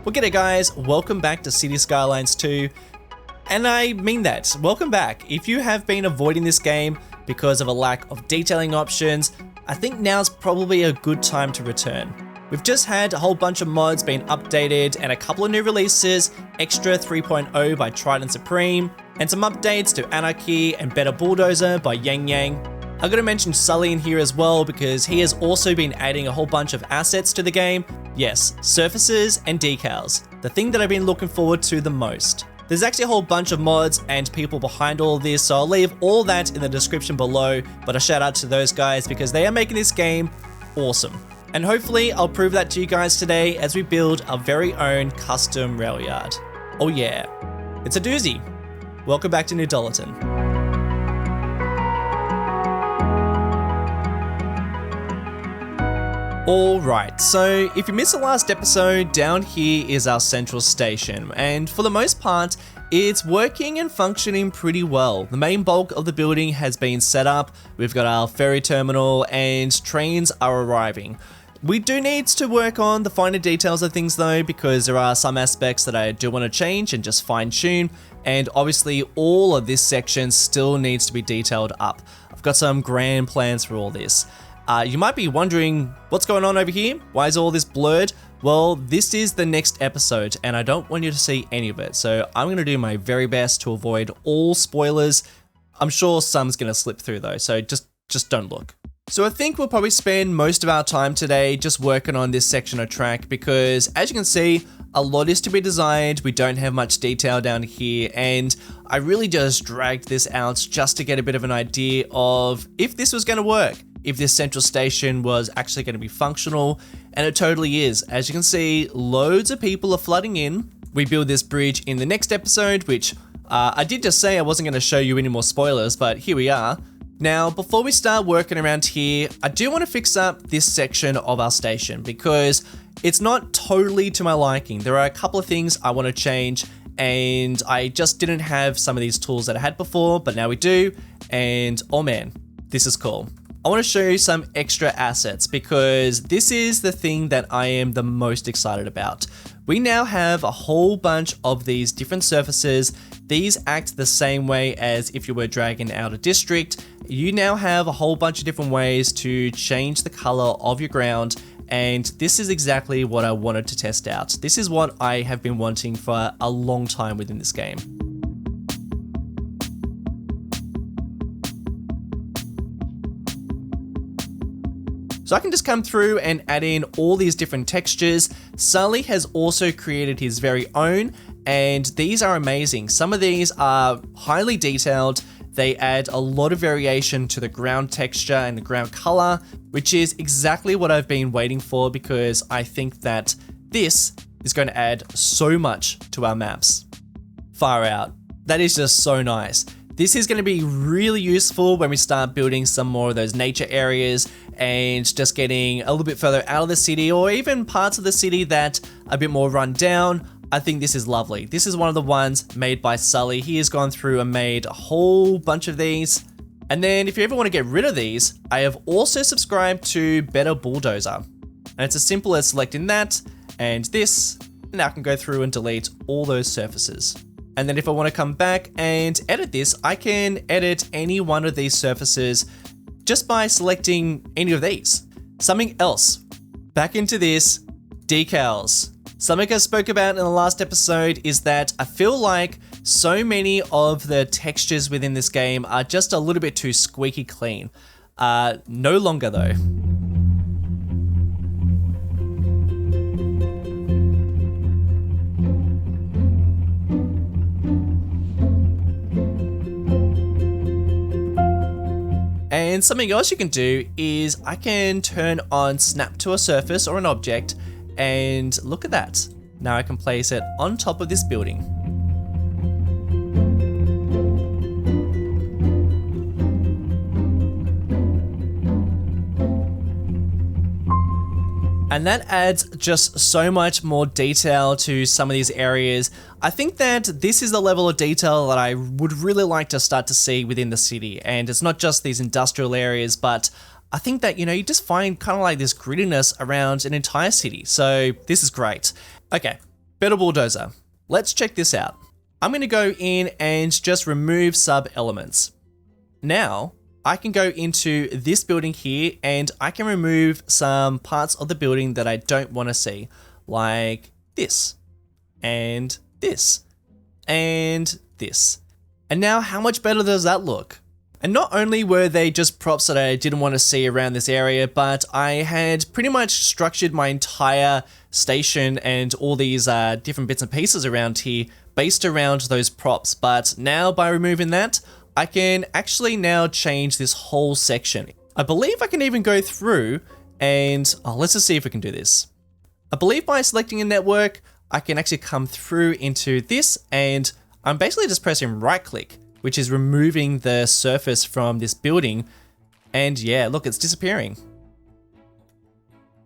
Well, g'day guys, welcome back to City Skylines 2, and I mean that, welcome back. If you have been avoiding this game because of a lack of detailing options, I think now's probably a good time to return. We've just had a whole bunch of mods being updated and a couple of new releases, Extra 3.0 by Triton Supreme, and some updates to Anarchy and Better Bulldozer by YenYang. I'm going to mention Sully in here as well because he has also been adding a whole bunch of assets to the game. Yes, surfaces and decals, the thing that I've been looking forward to the most. There's actually a whole bunch of mods and people behind all of this, so I'll leave all that in the description below, but a shout out to those guys because they are making this game awesome. And hopefully I'll prove that to you guys today as we build our very own custom rail yard. Oh yeah, it's a doozy. Welcome back to New Dollarton. Alright, so if you missed the last episode, down here is our central station, and for the most part, it's working and functioning pretty well. The main bulk of the building has been set up, we've got our ferry terminal, and trains are arriving. We do need to work on the finer details of things though, because there are some aspects that I do want to change and just fine tune, and obviously all of this section still needs to be detailed up. I've got some grand plans for all this. You might be wondering what's going on over here? Why is all this blurred? Well, this is the next episode and I don't want you to see any of it. So I'm going to do my very best to avoid all spoilers. I'm sure some's going to slip through though, so just don't look. So I think we'll probably spend most of our time today just working on this section of track because as you can see, a lot is to be designed, we don't have much detail down here, and I really just dragged this out just to get a bit of an idea of if this was going to work. If this central station was actually going to be functional, and it totally is. As you can see, loads of people are flooding in. We build this bridge in the next episode, which I did just say I wasn't going to show you any more spoilers, but here we are. Now, before we start working around here, I do want to fix up this section of our station because it's not totally to my liking. There are a couple of things I want to change, and I just didn't have some of these tools that I had before, but now we do, and oh man, this is cool. I want to show you some extra assets because this is the thing that I am the most excited about. We now have a whole bunch of these different surfaces. These act the same way as if you were dragging out a district. You now have a whole bunch of different ways to change the color of your ground, and this is exactly what I wanted to test out. This is what I have been wanting for a long time within this game. So I can just come through and add in all these different textures. Sully has also created his very own, and these are amazing. Some of these are highly detailed. They add a lot of variation to the ground texture and the ground color, which is exactly what I've been waiting for because I think that this is going to add so much to our maps. Far out. That is just so nice. This is going to be really useful when we start building some more of those nature areas and just getting a little bit further out of the city or even parts of the city that are a bit more run down. I think this is lovely. This is one of the ones made by Sully. He has gone through and made a whole bunch of these. And then if you ever want to get rid of these, I have also subscribed to Better Bulldozer. And it's as simple as selecting that and this, and now I can go through and delete all those surfaces. And then if I want to come back and edit this, I can edit any one of these surfaces just by selecting any of these. Something else, back into this, decals. Something I spoke about in the last episode is that I feel like so many of the textures within this game are just a little bit too squeaky clean. No longer though. And something else you can do is I can turn on snap to a surface or an object, and look at that. Now I can place it on top of this building. And that adds just so much more detail to some of these areas. I think that this is the level of detail that I would really like to start to see within the city. And it's not just these industrial areas, but I think that, you know, you just find kind of like this grittiness around an entire city. So this is great. Okay, Better Bulldozer. Let's check this out. I'm going to go in and just remove sub elements. Now, I can go into this building here and I can remove some parts of the building that I don't want to see, like this, and this, and this. And now how much better does that look? And not only were they just props that I didn't want to see around this area, but I had pretty much structured my entire station and all these different bits and pieces around here based around those props. But now by removing that, I can actually now change this whole section. I believe I can even go through and, let's just see if we can do this. I believe by selecting a network, I can actually come through into this and I'm basically just pressing right click, which is removing the surface from this building. And yeah, look, it's disappearing.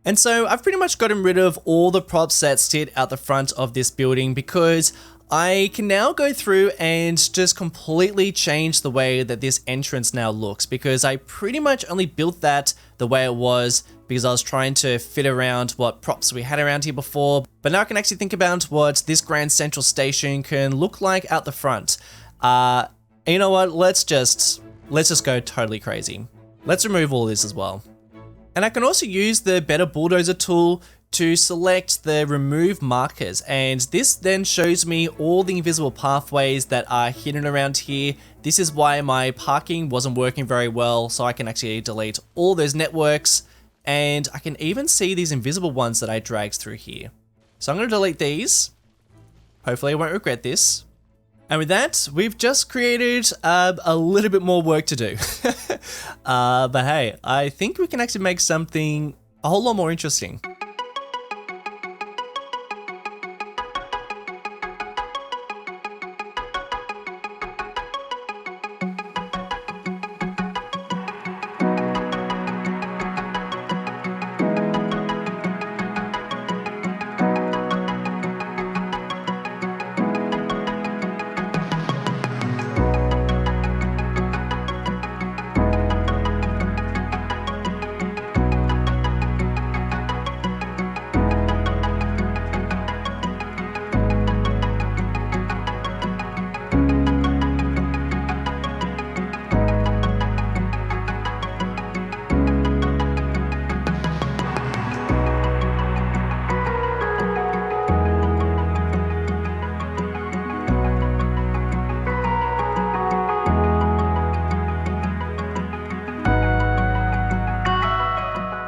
And so I've pretty much gotten rid of all the props that sit out the front of this building because I can now go through and just completely change the way that this entrance now looks, because I pretty much only built that the way it was because I was trying to fit around what props we had around here before. But now I can actually think about what this Grand Central Station can look like out the front. You know what? Let's just go totally crazy. Let's remove all this as well. And I can also use the Better Bulldozer tool to select the remove markers, and this then shows me all the invisible pathways that are hidden around here. This is why my parking wasn't working very well, so I can actually delete all those networks, and I can even see these invisible ones that I dragged through here. So I'm going to delete these. Hopefully I won't regret this. And with that, we've just created a little bit more work to do. But hey, I think we can actually make something a whole lot more interesting.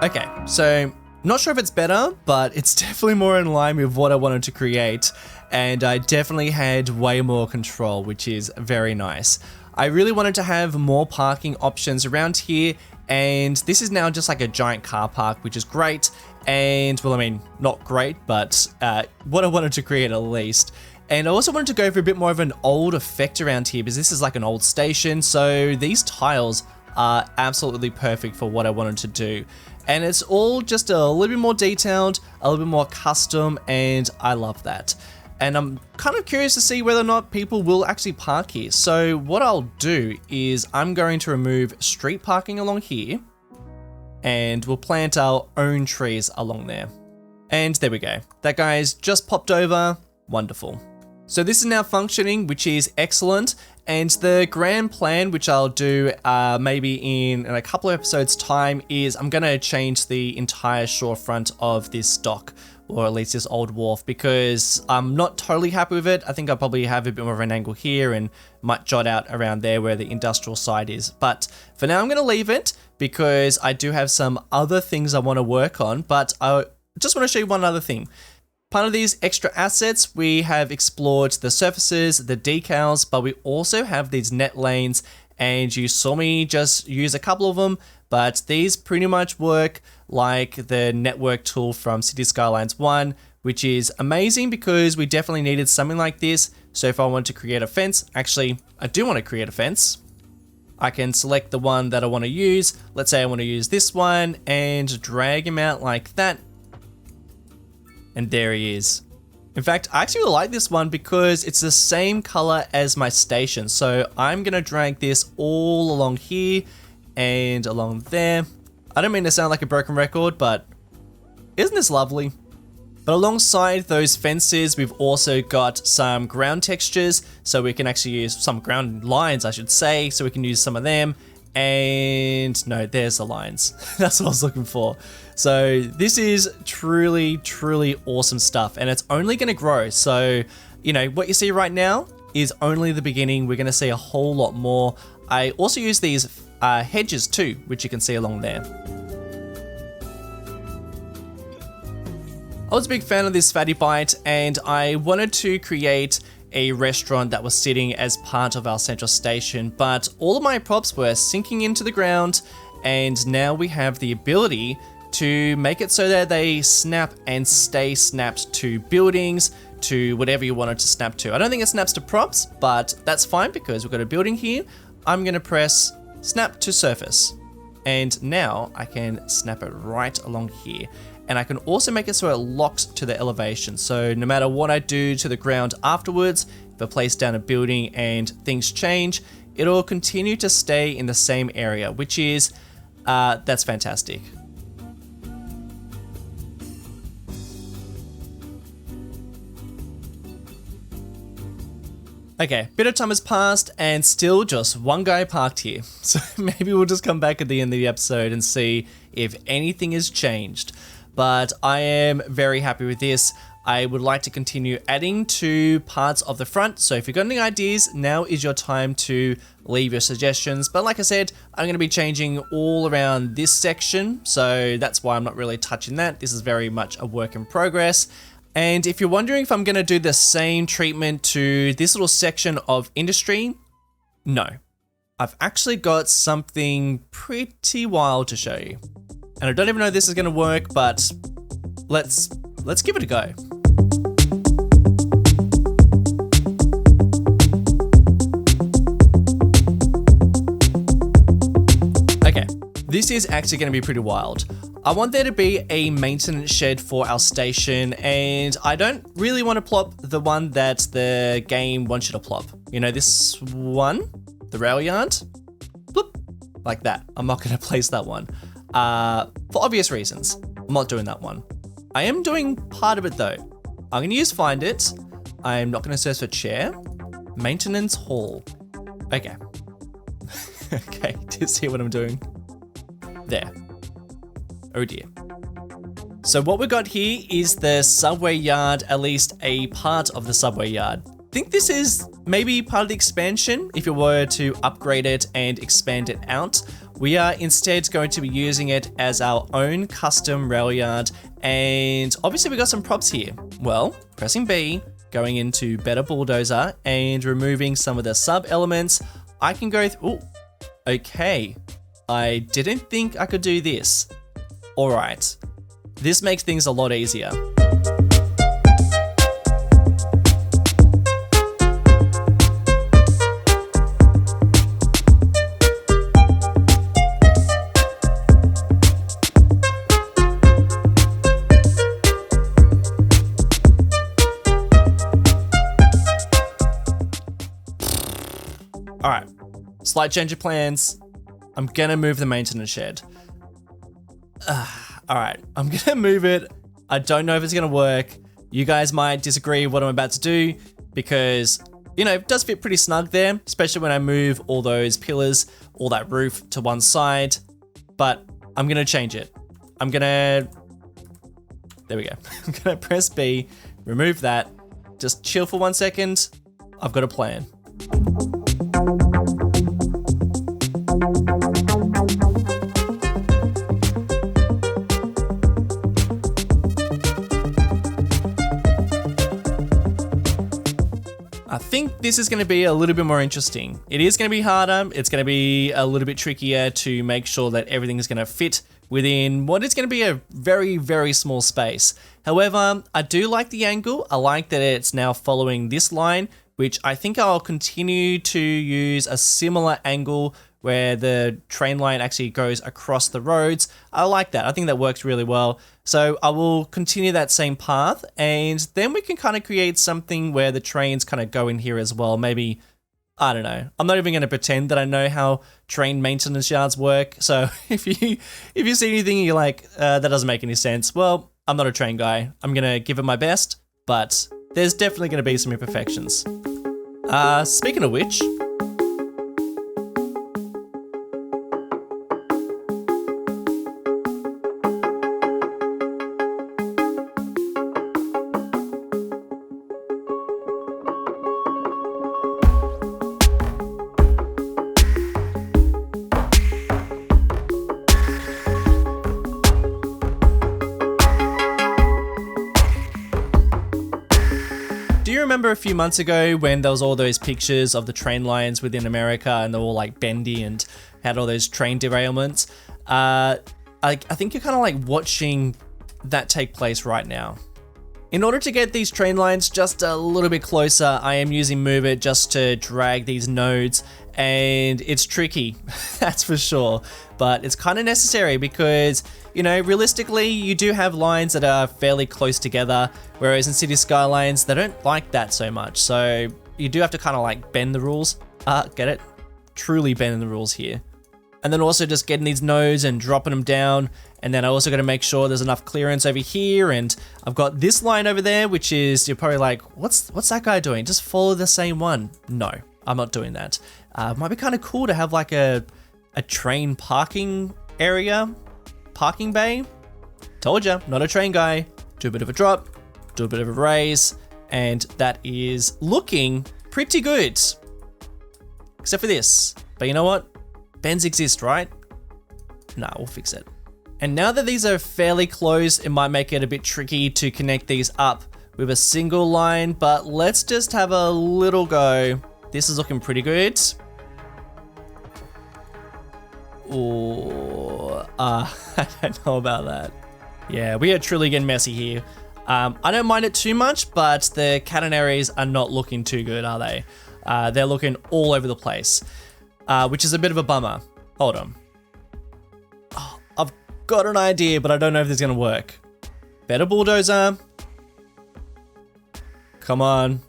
Okay, so not sure if it's better, but it's definitely more in line with what I wanted to create, and I definitely had way more control, which is very nice. I really wanted to have more parking options around here, and this is now just like a giant car park, which is great, and well, I mean, not great, but what I wanted to create at least. And I also wanted to go for a bit more of an old effect around here, because this is like an old station, so these tiles are absolutely perfect for what I wanted to do. And it's all just a little bit more detailed, a little bit more custom, and I love that. And I'm kind of curious to see whether or not people will actually park here. So what I'll do is I'm going to remove street parking along here, and we'll plant our own trees along there. And there we go. That guy's just popped over. Wonderful. So this is now functioning, which is excellent. And the grand plan, which I'll do maybe in a couple of episodes time, is I'm going to change the entire shorefront of this dock, or at least this old wharf, because I'm not totally happy with it. I think I'll probably have a bit more of an angle here and might jot out around there where the industrial side is. But for now, I'm going to leave it because I do have some other things I want to work on. But I just want to show you one other thing. Part of these extra assets, we have explored the surfaces, the decals, but we also have these net lanes, and you saw me just use a couple of them, but these pretty much work like the network tool from City Skylines 1, which is amazing because we definitely needed something like this. So if I want to create a fence, actually, I do want to create a fence. I can select the one that I want to use. Let's say I want to use this one and drag him out like that. And there he is. In fact, I actually really like this one because it's the same color as my station. So I'm gonna drag this all along here and along there. I don't mean to sound like a broken record, but isn't this lovely? But alongside those fences, we've also got some ground textures, so we can actually use some ground lines, I should say, so we can use some of them. And no, there's the lines. That's what I was looking for. So this is truly, truly awesome stuff, and it's only going to grow. So, you know, what you see right now is only the beginning. We're going to see a whole lot more. I also use these hedges too, which you can see along there. I was a big fan of this Fatty Bite, and I wanted to create a restaurant that was sitting as part of our central station, but all of my props were sinking into the ground, and now we have the ability to make it so that they snap and stay snapped to buildings, to whatever you want it to snap to. I don't think it snaps to props, but that's fine because we've got a building here. I'm gonna press snap to surface, and now I can snap it right along here. And I can also make it so it locks to the elevation. So no matter what I do to the ground afterwards, if I place down a building and things change, it'll continue to stay in the same area, which is, that's fantastic. Okay, bit of time has passed and still just one guy parked here. So maybe we'll just come back at the end of the episode and see if anything has changed. But I am very happy with this. I would like to continue adding to parts of the front. So if you've got any ideas, now is your time to leave your suggestions. But like I said, I'm going to be changing all around this section. So that's why I'm not really touching that. This is very much a work in progress. And if you're wondering if I'm going to do the same treatment to this little section of industry, no. I've actually got something pretty wild to show you. And I don't even know if this is going to work, but let's give it a go. Okay, this is actually going to be pretty wild. I want there to be a maintenance shed for our station, and I don't really want to plop the one that the game wants you to plop. You know, this one, the rail yard, bloop, like that. I'm not going to place that one. For obvious reasons, I'm not doing that one. I am doing part of it though. I'm going to use Find It. I'm not going to search for chair. Maintenance hall. Okay. Okay, do you see what I'm doing? There. Oh dear. So what we've got here is the subway yard, at least a part of the subway yard. I think this is maybe part of the expansion if you were to upgrade it and expand it out. We are instead going to be using it as our own custom rail yard, and obviously we got some props here. Well, pressing B, going into Better Bulldozer and removing some of the sub elements, I can go ooh, okay. I didn't think I could do this. All right, this makes things a lot easier. All right, slight change of plans. I'm gonna move the maintenance shed. All right, I'm gonna move it. I don't know if it's gonna work. You guys might disagree with what I'm about to do because, you know, it does fit pretty snug there, especially when I move all those pillars, all that roof to one side, but I'm gonna change it. There we go. I'm gonna press B, remove that, just chill for 1 second. I've got a plan. I think this is going to be a little bit more interesting. It is going to be harder. It's going to be a little bit trickier to make sure that everything is going to fit within what is going to be a very, very small space. However, I do like the angle. I like that it's now following this line, which I think I'll continue to use a similar angle where the train line actually goes across the roads. I like that. I think that works really well. So I will continue that same path, and then we can kind of create something where the trains kind of go in here as well. Maybe, I don't know. I'm not even going to pretend that I know how train maintenance yards work. So if you see anything and you're like, that doesn't make any sense, well, I'm not a train guy. I'm gonna give it my best, but there's definitely gonna be some imperfections. Speaking of which, do you remember a few months ago when there was all those pictures of the train lines within America and they're all like bendy and had all those train derailments? I think you're kind of like watching that take place right now. In order to get these train lines just a little bit closer, I am using Move It just to drag these nodes, and it's tricky, that's for sure, but it's kind of necessary because, you know, realistically, you do have lines that are fairly close together, whereas in City Skylines, they don't like that so much, so you do have to kind of like bend the rules. Get it? Truly bending the rules here. And then also just getting these nodes and dropping them down. And then I also got to make sure there's enough clearance over here. And I've got this line over there, which is, you're probably like, what's that guy doing? Just follow the same one. No, I'm not doing that. Might be kind of cool to have like a train parking area, parking bay. Told ya, not a train guy. Do a bit of a drop, do a bit of a raise, and that is looking pretty good. Except for this. But you know what? Bends exist, right? Nah, we'll fix it. And now that these are fairly close, it might make it a bit tricky to connect these up with a single line, but let's just have a little go. This is looking pretty good. Oh, I don't know about that. Yeah, we are truly getting messy here. I don't mind it too much, but the catenaries are not looking too good, are they? They're looking all over the place. Which is a bit of a bummer. Hold on. Oh, I've got an idea, but I don't know if this is gonna work. Better Bulldozer. Come on.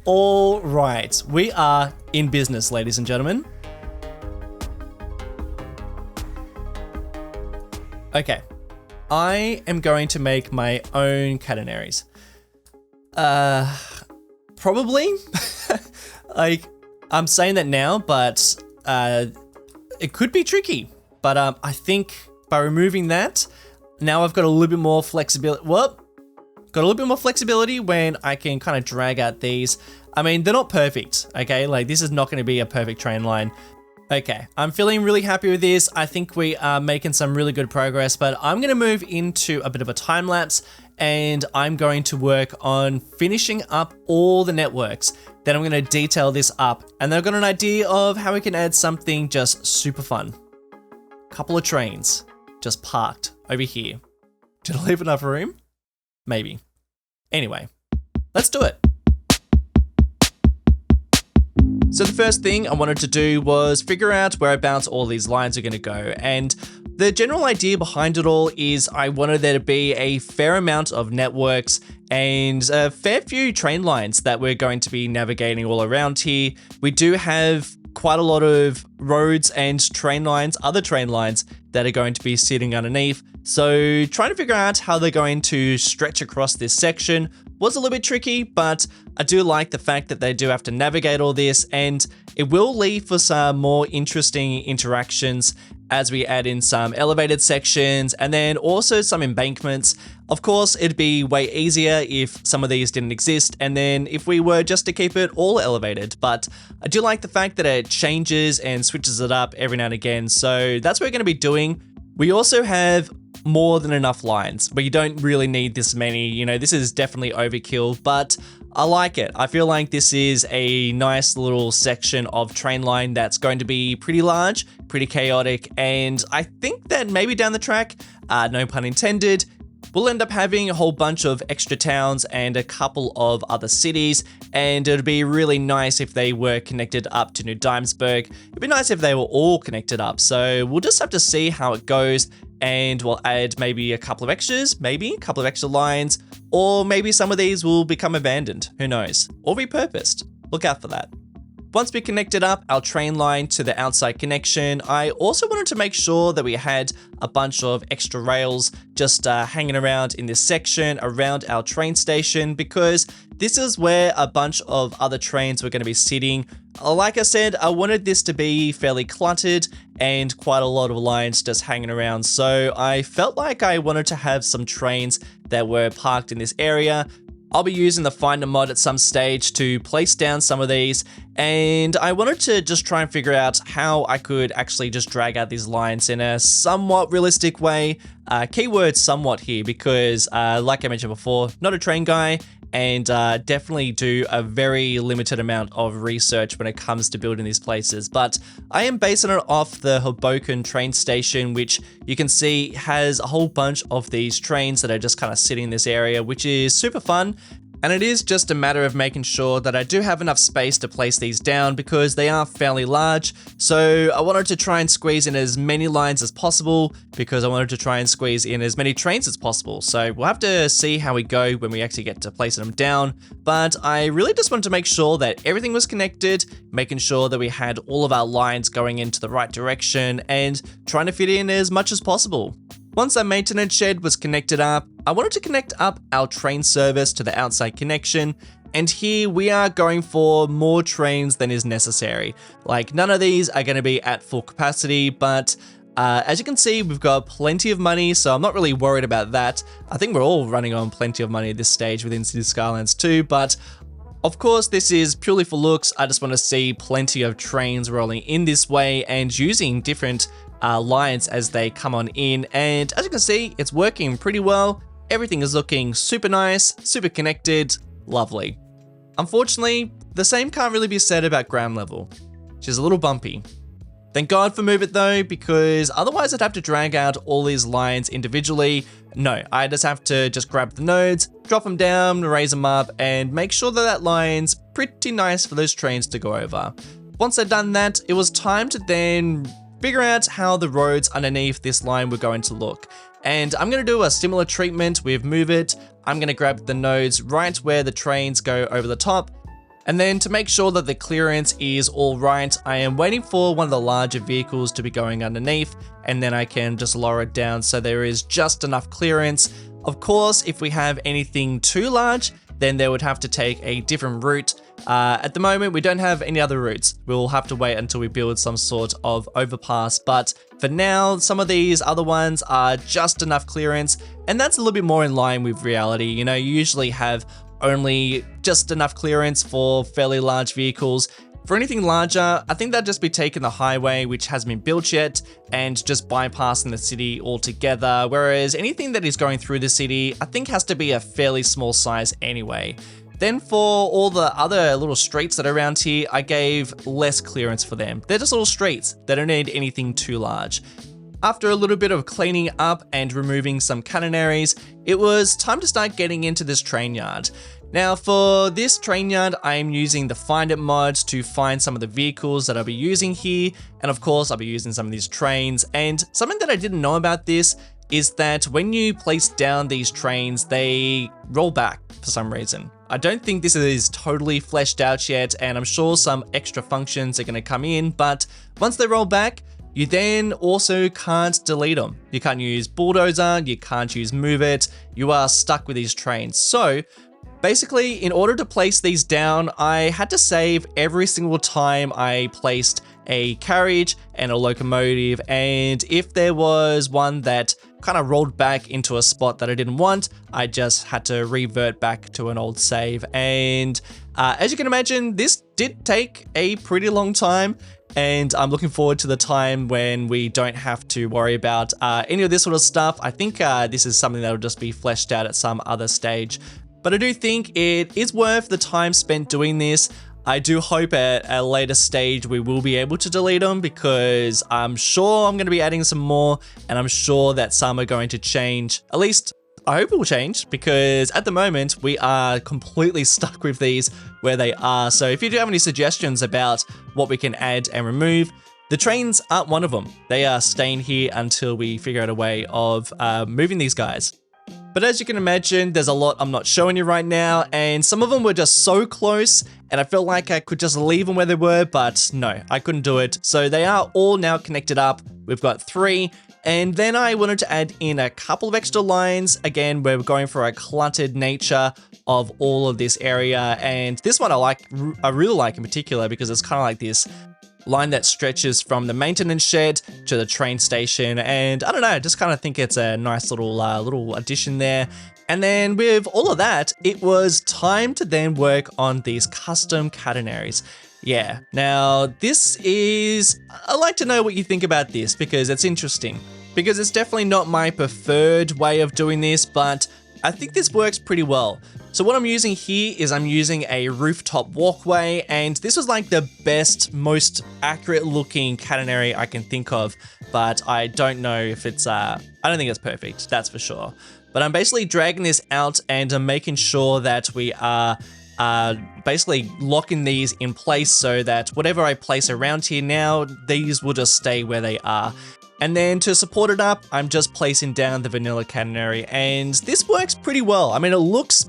All right, we are in business, ladies and gentlemen. Okay, I am going to make my own catenaries. Probably. Like, I'm saying that now, but it could be tricky. But I think by removing that, now I've got a little bit more flexibility. Well, got a little bit more flexibility when I can kind of drag out these. I mean, they're not perfect, okay? Like, this is not going to be a perfect train line. Okay, I'm feeling really happy with this. I think we are making some really good progress, but I'm going to move into a bit of a time lapse, and I'm going to work on finishing up all the networks. Then I'm going to detail this up, and then I've got an idea of how we can add something just super fun. Couple of trains just parked over here. Did I leave enough room? Maybe. Anyway, let's do it. So the first thing I wanted to do was figure out whereabouts all these lines are going to go, and the general idea behind it all is I wanted there to be a fair amount of networks and a fair few train lines that we're going to be navigating all around here. We do have quite a lot of roads and train lines, other train lines that are going to be sitting underneath. So trying to figure out how they're going to stretch across this section was a little bit tricky, but I do like the fact that they do have to navigate all this, and it will lead for some more interesting interactions as we add in some elevated sections and then also some embankments. Of course, it'd be way easier if some of these didn't exist and then if we were just to keep it all elevated, but I do like the fact that it changes and switches it up every now and again, so that's what we're going to be doing. We also have more than enough lines, but you don't really need this many. You know, this is definitely overkill, but I like it. I feel like this is a nice little section of train line that's going to be pretty large, pretty chaotic, and I think that maybe down the track, no pun intended, we'll end up having a whole bunch of extra towns and a couple of other cities, and it'd be really nice if they were connected up to New Dimesburg. It'd be nice if they were all connected up, so we'll just have to see how it goes, and we'll add maybe a couple of extras, maybe a couple of extra lines, or maybe some of these will become abandoned, who knows, or repurposed. Look out for that. Once we connected up our train line to the outside connection, I also wanted to make sure that we had a bunch of extra rails just hanging around in this section around our train station, because this is where a bunch of other trains were going to be sitting. Like I said, I wanted this to be fairly cluttered and quite a lot of lines just hanging around. So I felt like I wanted to have some trains that were parked in this area. I'll be using the Finder mod at some stage to place down some of these, and I wanted to just try and figure out how I could actually just drag out these lines in a somewhat realistic way. Keyword somewhat here, because like I mentioned before, not a train guy, and definitely do a very limited amount of research when it comes to building these places. But I am basing it off the Hoboken train station, which you can see has a whole bunch of these trains that are just kind of sitting in this area, which is super fun. And it is just a matter of making sure that I do have enough space to place these down, because they are fairly large. So I wanted to try and squeeze in as many lines as possible, because I wanted to try and squeeze in as many trains as possible. So we'll have to see how we go when we actually get to placing them down. But I really just wanted to make sure that everything was connected, making sure that we had all of our lines going into the right direction, and trying to fit in as much as possible. Once our maintenance shed was connected up, I wanted to connect up our train service to the outside connection, and here we are going for more trains than is necessary. Like, none of these are going to be at full capacity, but as you can see, we've got plenty of money, so I'm not really worried about that. I think we're all running on plenty of money at this stage within City Skylines too, but of course, this is purely for looks. I just want to see plenty of trains rolling in this way and using different lines as they come on in, and as you can see, it's working pretty well. Everything is looking super nice, super connected, lovely. Unfortunately, the same can't really be said about ground level, which is a little bumpy. Thank God for Move It though, because otherwise I'd have to drag out all these lines individually. No, I just have to grab the nodes, drop them down, raise them up, and make sure that that line's pretty nice for those trains to go over. Once I'd done that, it was time to then figure out how the roads underneath this line were going to look. And I'm going to do a similar treatment with Move It. I'm going to grab the nodes right where the trains go over the top. And then to make sure that the clearance is all right, I am waiting for one of the larger vehicles to be going underneath, and then I can just lower it down so there is just enough clearance. Of course, if we have anything too large, then they would have to take a different route. At the moment, we don't have any other routes. We'll have to wait until we build some sort of overpass, but for now, some of these other ones are just enough clearance, and that's a little bit more in line with reality. You know, you usually have only just enough clearance for fairly large vehicles. For anything larger, I think that'd just be taking the highway, which hasn't been built yet, and just bypassing the city altogether, whereas anything that is going through the city, I think has to be a fairly small size anyway. Then for all the other little streets that are around here, I gave less clearance for them. They're just little streets. They don't need anything too large. After a little bit of cleaning up and removing some catenaries, it was time to start getting into this train yard. Now for this train yard, I am using the Find It mod to find some of the vehicles that I'll be using here. And of course, I'll be using some of these trains. And something that I didn't know about this is that when you place down these trains, they roll back for some reason. I don't think this is totally fleshed out yet, and I'm sure some extra functions are going to come in, but once they roll back, you then also can't delete them. You can't use Bulldozer, you can't use Move It, you are stuck with these trains. So basically, in order to place these down, I had to save every single time I placed a carriage and a locomotive, and if there was one that kind of rolled back into a spot that I didn't want, I just had to revert back to an old save. And as you can imagine, this did take a pretty long time, and I'm looking forward to the time when we don't have to worry about any of this sort of stuff. I think this is something that will just be fleshed out at some other stage, but I do think it is worth the time spent doing this. I do hope at a later stage we will be able to delete them, because I'm sure I'm going to be adding some more, and I'm sure that some are going to change. At least I hope it will change, because at the moment we are completely stuck with these where they are. So if you do have any suggestions about what we can add and remove, the trains aren't one of them. They are staying here until we figure out a way of moving these guys. But as you can imagine, there's a lot I'm not showing you right now, and some of them were just so close, and I felt like I could just leave them where they were, but no, I couldn't do it. So they are all now connected up. We've got 3, and then I wanted to add in a couple of extra lines. Again, we're going for a cluttered nature of all of this area, and this one I really like in particular because it's kind of like this line that stretches from the maintenance shed to the train station, and I don't know, I just kind of think it's a nice little addition there. And then with all of that, it was time to then work on these custom catenaries. Yeah, now this is, I'd like to know what you think about this because it's interesting. Because it's definitely not my preferred way of doing this, but I think this works pretty well. So what I'm using here is I'm using a rooftop walkway, and this was like the best, most accurate looking catenary I can think of, but I don't know if it's, I don't think it's perfect, that's for sure. But I'm basically dragging this out and I'm making sure that we are basically locking these in place so that whatever I place around here now, these will just stay where they are. And then to support it up, I'm just placing down the vanilla catenary, and this works pretty well. I mean, it looks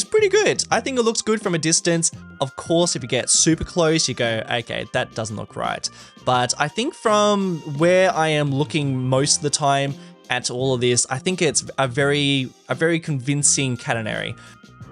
pretty good. I think it looks good from a distance. Of course, if you get super close, you go, okay, that doesn't look right. But I think from where I am looking most of the time at all of this, I think it's a very convincing catenary.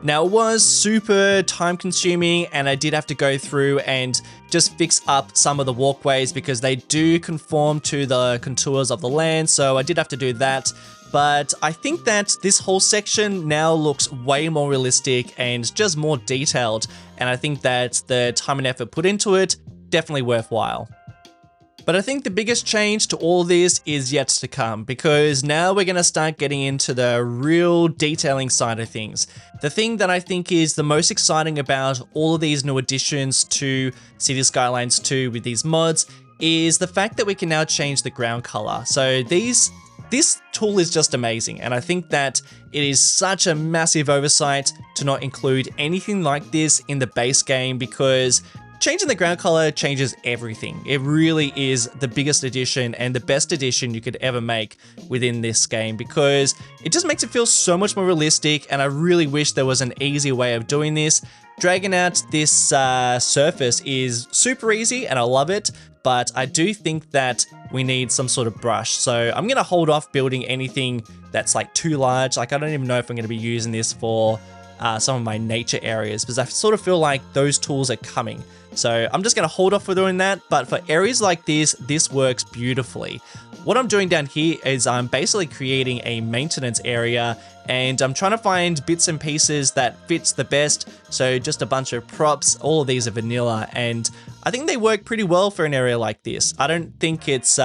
Now, it was super time consuming, and I did have to go through and just fix up some of the walkways because they do conform to the contours of the land, so I did have to do that. But I think that this whole section now looks way more realistic and just more detailed, and I think that the time and effort put into it, definitely worthwhile. But I think the biggest change to all this is yet to come, because now we're going to start getting into the real detailing side of things. The thing that I think is the most exciting about all of these new additions to City Skylines 2 with these mods is the fact that we can now change the ground color. So this tool is just amazing, and I think that it is such a massive oversight to not include anything like this in the base game, because changing the ground color changes everything. It really is the biggest addition and the best addition you could ever make within this game, because it just makes it feel so much more realistic, and I really wish there was an easy way of doing this. Dragging out this surface is super easy and I love it, but I do think that we need some sort of brush. So I'm gonna hold off building anything that's like too large. Like, I don't even know if I'm gonna be using this for some of my nature areas, because I sort of feel like those tools are coming. So I'm just going to hold off for doing that, but for areas like this works beautifully. What I'm doing down here is I'm basically creating a maintenance area, and I'm trying to find bits and pieces that fits the best. So just a bunch of props, all of these are vanilla, and I think they work pretty well for an area like this. I don't think it's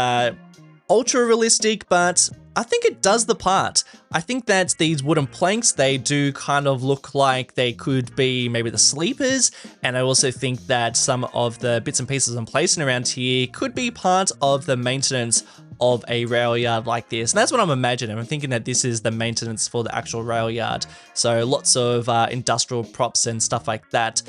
ultra realistic, but I think it does the part. I think that these wooden planks, they do kind of look like they could be maybe the sleepers, and I also think that some of the bits and pieces I'm placing around here could be part of the maintenance of a rail yard like this. And that's what I'm imagining. I'm thinking that this is the maintenance for the actual rail yard. So lots of industrial props and stuff like that.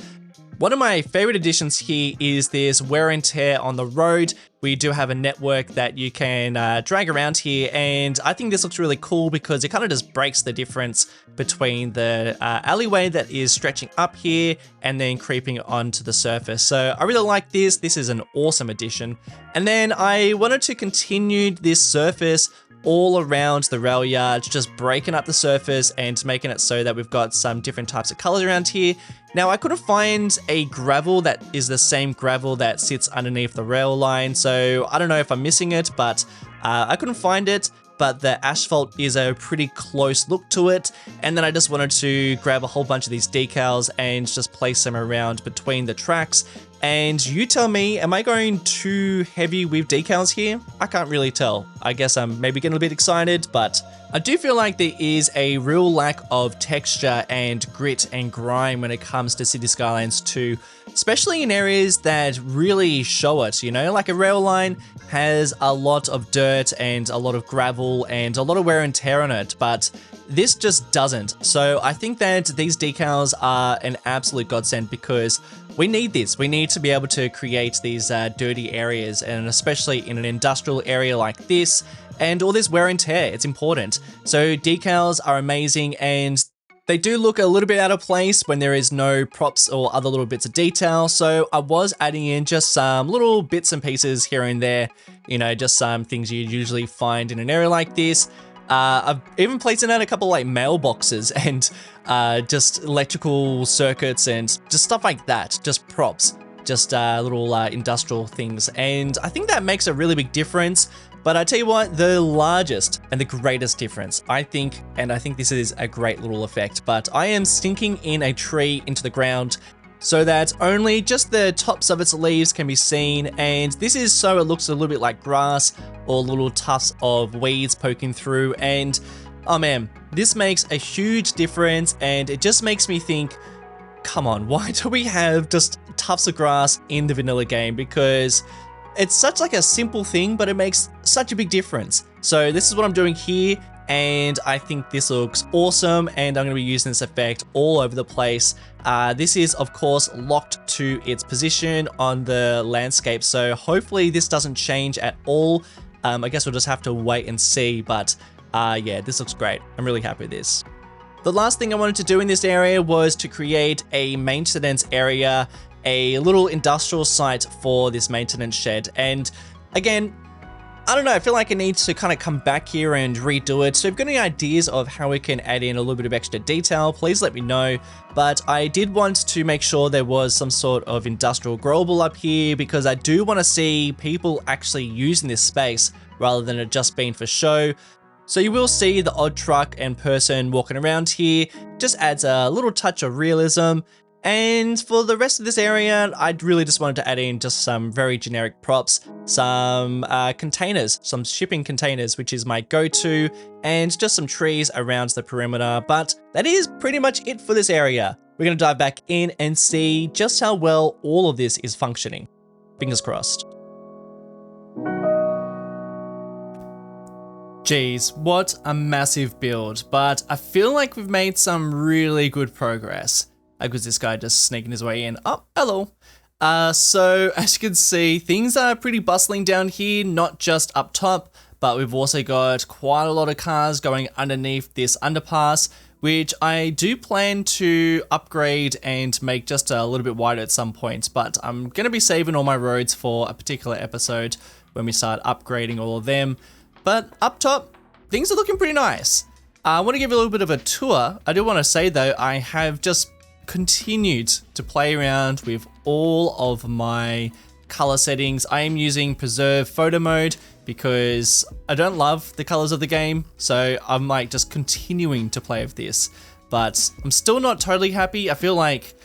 One of my favorite additions here is this wear and tear on the road. We do have a network that you can drag around here, and I think this looks really cool because it kind of just breaks the difference between the alleyway that is stretching up here and then creeping onto the surface. So I really like this. This is an awesome addition. And then I wanted to continue this surface all around the rail yard, just breaking up the surface and making it so that we've got some different types of colors around here. Now, I couldn't find a gravel that is the same gravel that sits underneath the rail line, so I don't know if I'm missing it, but I couldn't find it. But the asphalt is a pretty close look to it. And then I just wanted to grab a whole bunch of these decals and just place them around between the tracks. And you tell me, am I going too heavy with decals here? I can't really tell. I guess I'm maybe getting a bit excited, but I do feel like there is a real lack of texture and grit and grime when it comes to City Skylines 2, especially in areas that really show it, you know, like a rail line has a lot of dirt and a lot of gravel and a lot of wear and tear on it, but this just doesn't. So I think that these decals are an absolute godsend because we need this. We need to be able to create these dirty areas, and especially in an industrial area like this, and all this wear and tear. It's important. So decals are amazing, and they do look a little bit out of place when there is no props or other little bits of detail. So I was adding in just some little bits and pieces here and there, you know, just some things you usually find in an area like this. I've even placed in a couple like mailboxes and just electrical circuits and just stuff like that, just props, just little industrial things. And I think that makes a really big difference. But I tell you what, the largest and the greatest difference, I think this is a great little effect, but I am sinking in a tree into the ground so that only just the tops of its leaves can be seen, and this is so it looks a little bit like grass or little tufts of weeds poking through, and oh man, this makes a huge difference, and it just makes me think, come on, why do we have just tufts of grass in the vanilla game? Because it's such like a simple thing, but it makes such a big difference. So this is what I'm doing here, and I think this looks awesome, and I'm going to be using this effect all over the place. This is of course locked to its position on the landscape, so hopefully this doesn't change at all. I guess we'll just have to wait and see, but yeah, this looks great. I'm really happy with this. The last thing I wanted to do in this area was to create a maintenance area, a little industrial site for this maintenance shed. And again, I don't know, I feel like I need to kind of come back here and redo it. So if you've got any ideas of how we can add in a little bit of extra detail, please let me know. But I did want to make sure there was some sort of industrial growable up here, because I do want to see people actually using this space rather than it just being for show. So you will see the odd truck and person walking around here. Just adds a little touch of realism. And for the rest of this area, I really just wanted to add in just some very generic props, some containers, some shipping containers, which is my go-to, and just some trees around the perimeter. But that is pretty much it for this area. We're going to dive back in and see just how well all of this is functioning. Fingers crossed. Geez, what a massive build, but I feel like we've made some really good progress. Because this guy just sneaking his way in. Oh, hello. So as you can see, things are pretty bustling down here, not just up top, but we've also got quite a lot of cars going underneath this underpass, which I do plan to upgrade and make just a little bit wider at some point, but I'm going to be saving all my roads for a particular episode when we start upgrading all of them. But up top, things are looking pretty nice. I want to give you a little bit of a tour. I do want to say though, I have just continued to play around with all of my color settings. I am using preserve photo mode because I don't love the colors of the game, so I'm like just continuing to play with this, but I'm still not totally happy. I feel like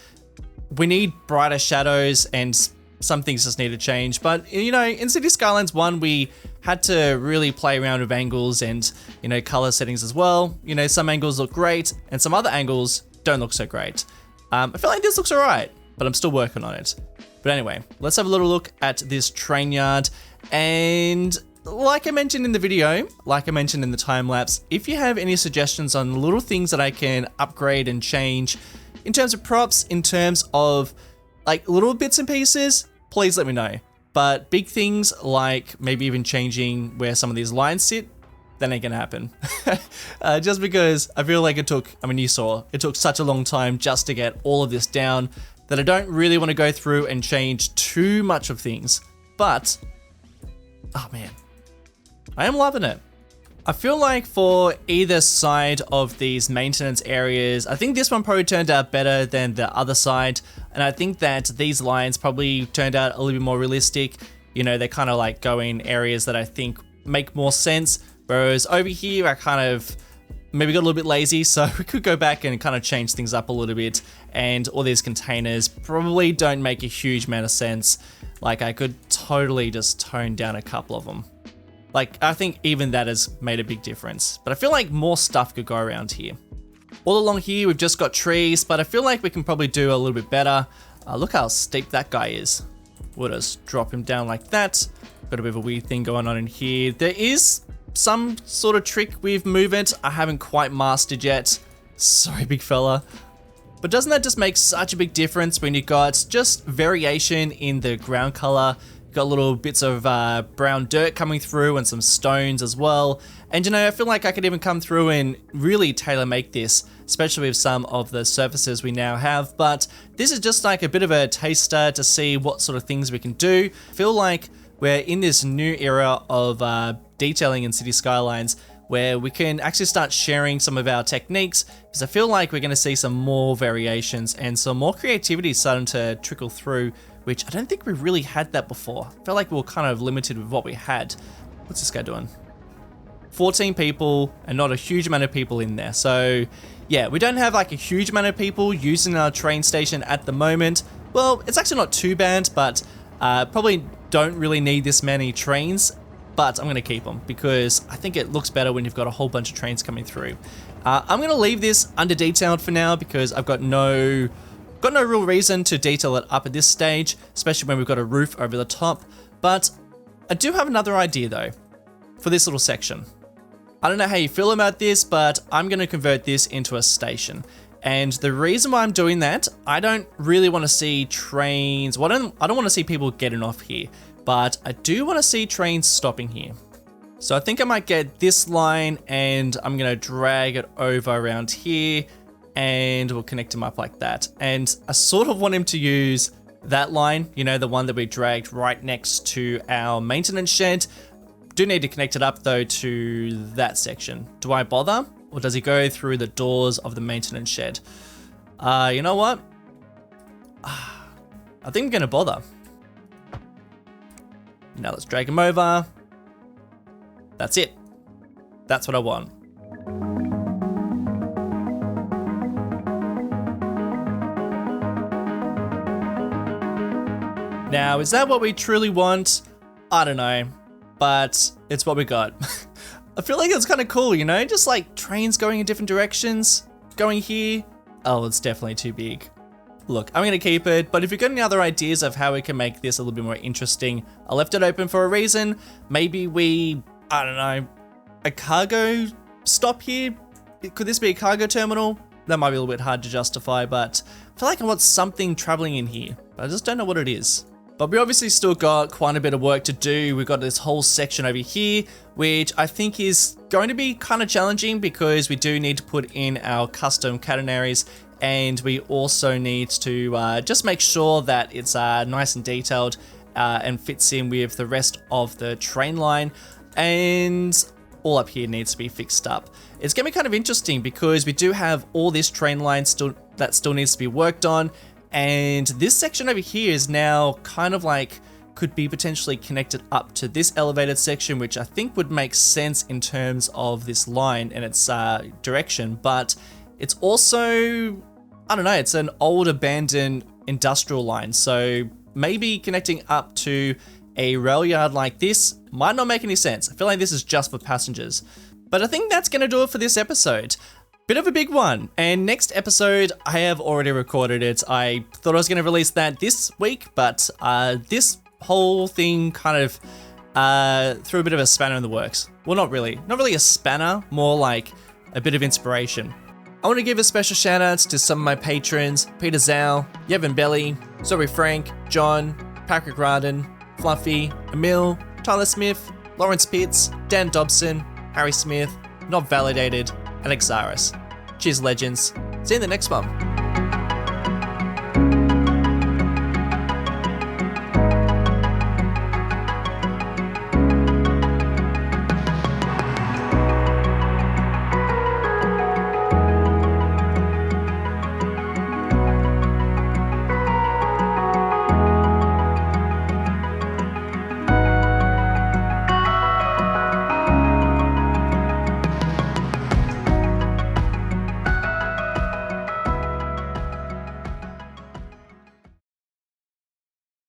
we need brighter shadows and some things just need to change. But you know, in City Skylines 1 we had to really play around with angles and, you know, color settings as well. You know, some angles look great and some other angles don't look so great. I feel like this looks alright, but I'm still working on it. But anyway, let's have a little look at this train yard. And like I mentioned in the video, like I mentioned in the time lapse, if you have any suggestions on little things that I can upgrade and change in terms of props, in terms of like little bits and pieces, please let me know. But big things like maybe even changing where some of these lines sit, that ain't gonna happen. Just because I feel like it took such a long time just to get all of this down that I don't really want to go through and change too much of things. But, oh man, I am loving it. I feel like for either side of these maintenance areas, I think this one probably turned out better than the other side. And I think that these lines probably turned out a little bit more realistic. You know, they kind of like go in areas that I think make more sense. Whereas over here, I kind of maybe got a little bit lazy, so we could go back and kind of change things up a little bit. And all these containers probably don't make a huge amount of sense. Like I could totally just tone down a couple of them. Like I think even that has made a big difference. But I feel like more stuff could go around here. All along here, we've just got trees, but I feel like we can probably do a little bit better. Look how steep that guy is. We'll just drop him down like that. Got a bit of a weird thing going on in here. There is some sort of trick with movement I haven't quite mastered yet. Sorry, big fella. But doesn't that just make such a big difference when you got just variation in the ground color? Got little bits of brown dirt coming through and some stones as well. And I feel like I could even come through and really tailor make this, especially with some of the surfaces we now have. But this is just like a bit of a taster to see what sort of things we can do. I feel like we're in this new era of detailing in City Skylines where we can actually start sharing some of our techniques, because I feel like we're going to see some more variations and some more creativity starting to trickle through, which I don't think we really had that before. I felt like we were kind of limited with what we had. What's this guy doing? 14 people and not a huge amount of people in there. So yeah, we don't have like a huge amount of people using our train station at the moment. Well, it's actually not too bad, but probably don't really need this many trains, but I'm gonna keep them because I think it looks better when you've got a whole bunch of trains coming through. I'm gonna leave this under detailed for now because I've got no real reason to detail it up at this stage, especially when we've got a roof over the top. But I do have another idea though for this little section. I don't know how you feel about this, but I'm going to convert this into a station. And the reason why I'm doing that, I don't really want to see trains. Well, I don't want to see people getting off here, but I do want to see trains stopping here. So I think I might get this line and I'm going to drag it over around here and we'll connect him up like that. And I sort of want him to use that line, the one that we dragged right next to our maintenance shed. Do need to connect it up though to that section. Do I bother? Or does he go through the doors of the maintenance shed? You know what? I think I'm gonna bother. Now let's drag him over. That's it. That's what I want. Now, is that what we truly want? I don't know. But it's what we got. I feel like it's kind of cool, just like trains going in different directions, going here. Oh, it's definitely too big. Look, I'm gonna keep it, but if you've got any other ideas of how we can make this a little bit more interesting, I left it open for a reason. Maybe I don't know, a cargo stop here? Could this be a cargo terminal? That might be a little bit hard to justify, but I feel like I want something traveling in here, but I just don't know what it is. But we obviously still got quite a bit of work to do. We've got this whole section over here, which I think is going to be kind of challenging because we do need to put in our custom catenaries, and we also need to just make sure that it's nice and detailed and fits in with the rest of the train line. And all up here needs to be fixed up. It's going to be kind of interesting because we do have all this train line that still needs to be worked on. And this section over here is now kind of like, could be potentially connected up to this elevated section, which I think would make sense in terms of this line and its direction. But it's also, I don't know, it's an old abandoned industrial line. So maybe connecting up to a rail yard like this might not make any sense. I feel like this is just for passengers. But I think that's going to do it for this episode. Bit of a big one, and next episode I have already recorded it. I thought I was going to release that this week, but this whole thing kind of threw a bit of a spanner in the works. Well, not really a spanner, more like a bit of inspiration. I want to give a special shout out to some of my patrons: Peter Zhao, Yevon Belly, Zoe Frank, John, Patrick Radin, Fluffy, Emil, Tyler Smith, Lawrence Pitts, Dan Dobson, Harry Smith, Not Validated, Alex Zaris. Cheers, legends. See you in the next one.